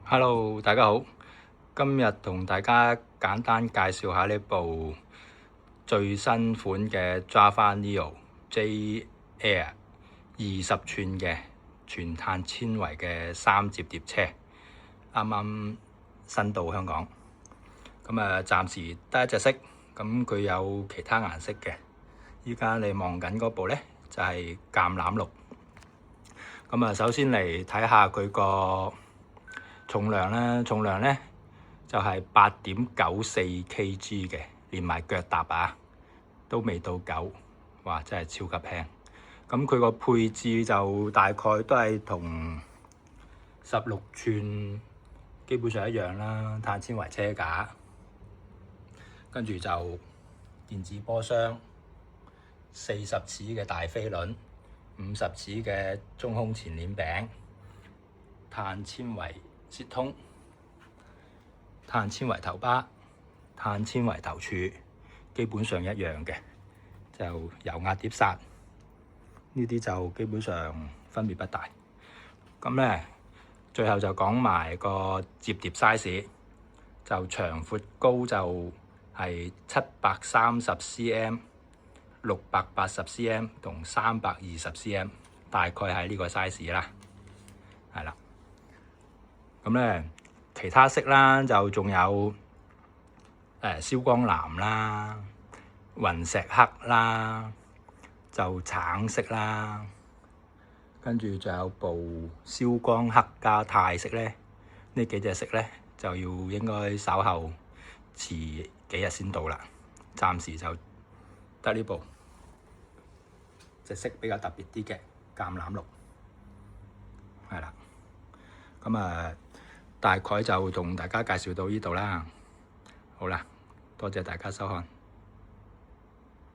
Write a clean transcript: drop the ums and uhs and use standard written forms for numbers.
Hello，大家好。今日同大家簡單介紹下呢部最新款嘅 Java Neo J Air 20寸嘅全碳纖維嘅三摺疊車，啱啱新到香港。暫時得一隻色，咁佢有其他顏色嘅。依家你望緊嗰部呢，就係橄欖綠。首先嚟睇下佢個重量啦，重量咧就係8.94 kg 嘅，連埋腳踏啊，都未到9，哇！真係超級輕。咁佢個配置就大概都係同16寸基本上一樣啦，碳纖維車架，跟住就電子波箱，40齒嘅大飛輪，50齒嘅中空前鏈柄，碳纖維接通，碳纖維頭巴，碳纖維頭柱，基本上一樣嘅，就油壓碟剎呢啲就基本上分別不大。咁咧，最後就講埋個摺疊 size， 就長闊高就係730 cm、680 cm 同320 cm， 大概係呢個 size 啦，係啦。咁咧，其他色啦，就仲有燒光藍啦、雲石黑啦，就橙色啦，跟住仲有部燒光黑加泰色咧。呢幾隻色咧就要應該稍後遲幾日先到啦。暫時就得呢部隻色比較特別啲嘅橄欖綠，係啦。大概就同大家介紹到呢度啦。好啦，多謝大家收看。